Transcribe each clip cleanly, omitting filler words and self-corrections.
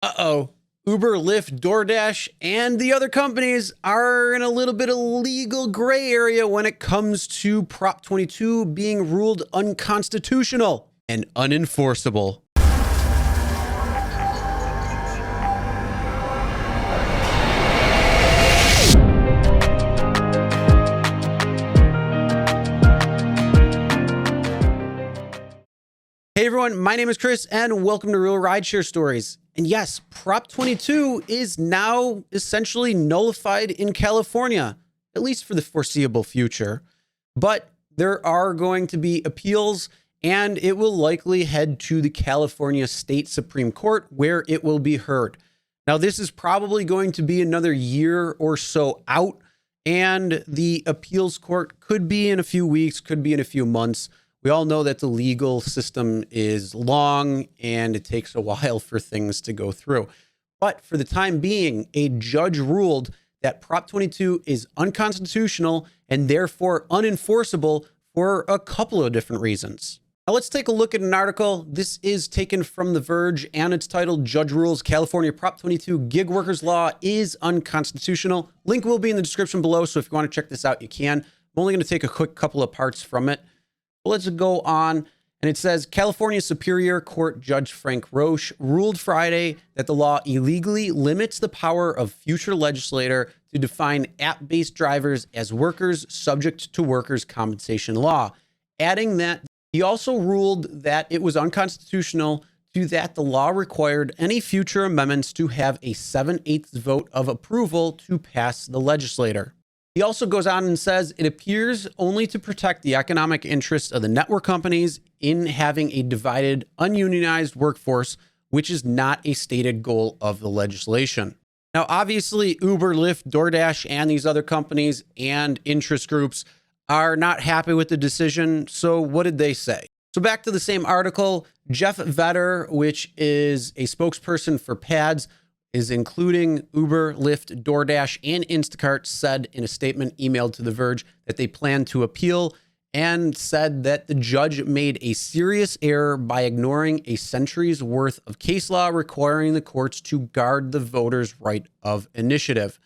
Uh-oh. Uber, Lyft, DoorDash, and the other companies are in a little bit of legal gray area when it comes to Prop 22 being ruled unconstitutional and unenforceable. Hey everyone, my name is Chris and welcome to Real Rideshare Stories. And yes, Prop 22 is now essentially nullified in California, at least for the foreseeable future. But there are going to be appeals and it will likely head to the California State Supreme Court where it will be heard. Now, this is probably going to be another year or so out, and the appeals court could be in a few weeks, could be in a few months. We all know that the legal system is long and it takes a while for things to go through. But for the time being, a judge ruled that Prop 22 is unconstitutional and therefore unenforceable for a couple of different reasons. Now let's take a look at an article. This is taken from The Verge and it's titled Judge Rules California Prop 22 Gig Workers Law is Unconstitutional. Link will be in the description below, so if you want to check this out, you can. I'm only going to take a quick couple of parts from it. Let's go on, and it says California Superior Court Judge Frank Roche ruled Friday that the law illegally limits the power of future legislator to define app-based drivers as workers subject to workers' compensation law, adding that he also ruled that it was unconstitutional to that the law required any future amendments to have a 7/8 vote of approval to pass the legislator. He also goes on and says it appears only to protect the economic interests of the network companies in having a divided, ununionized workforce, which is not a stated goal of the legislation. Now, obviously, Uber, Lyft, DoorDash, and these other companies and interest groups are not happy with the decision. So what did they say? So back to the same article, Jeff Vetter, which is a spokesperson for PADS, is including Uber, Lyft, DoorDash, and Instacart, said in a statement emailed to The Verge that they plan to appeal and said that the judge made a serious error by ignoring a century's worth of case law requiring the courts to guard the voters' right of initiative.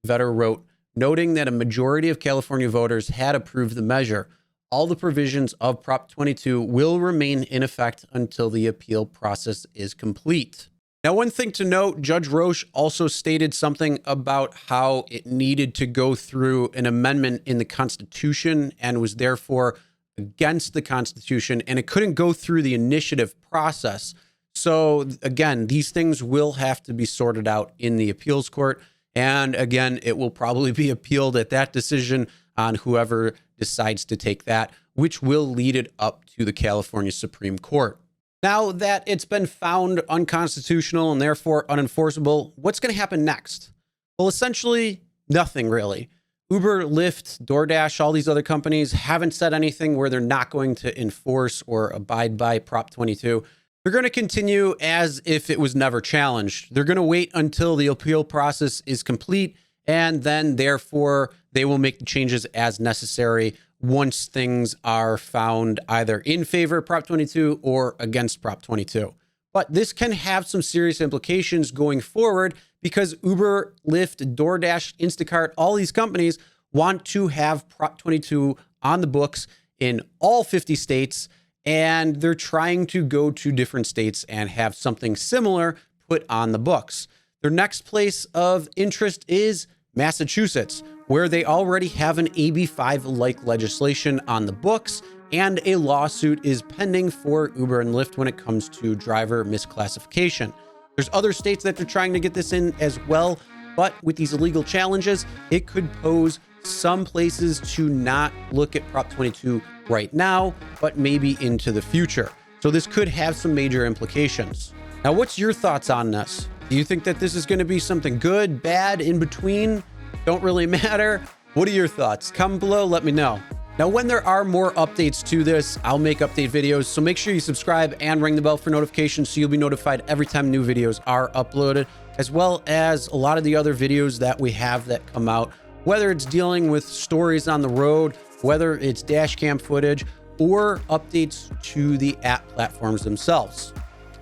Vetter wrote, noting that a majority of California voters had approved the measure. All the provisions of Prop 22 will remain in effect until the appeal process is complete. Now, one thing to note, Judge Roche also stated something about how it needed to go through an amendment in the Constitution and was therefore against the Constitution, and it couldn't go through the initiative process. So again, these things will have to be sorted out in the appeals court. And again, it will probably be appealed at that decision on whoever decides to take that, which will lead it up to the California Supreme Court. Now that it's been found unconstitutional and therefore unenforceable, what's going to happen next? Well, essentially nothing really. Uber, Lyft, DoorDash, all these other companies haven't said anything where they're not going to enforce or abide by Prop 22. They're going to continue as if it was never challenged. They're going to wait until the appeal process is complete, and then therefore they will make the changes as necessary once things are found either in favor of Prop 22 or against Prop 22. But this can have some serious implications going forward because Uber, Lyft, DoorDash, Instacart, all these companies want to have Prop 22 on the books in all 50 states, and they're trying to go to different states and have something similar put on the books. Their next place of interest is Massachusetts, where they already have an AB5-like legislation on the books, and a lawsuit is pending for Uber and Lyft when it comes to driver misclassification. There's other states that they're trying to get this in as well, but with these illegal challenges, it could pose some places to not look at Prop 22 right now, but maybe into the future. So this could have some major implications. Now, what's your thoughts on this? Do you think that this is going to be something good, bad, in between? Don't really matter? What are your thoughts? Comment below, let me know. Now, when there are more updates to this, I'll make update videos, so make sure you subscribe and ring the bell for notifications so you'll be notified every time new videos are uploaded, as well as a lot of the other videos that we have that come out, whether it's dealing with stories on the road, whether it's dash cam footage, or updates to the app platforms themselves.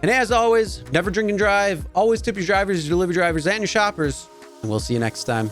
And as always, never drink and drive. Always tip your drivers, your delivery drivers, and your shoppers. And we'll see you next time.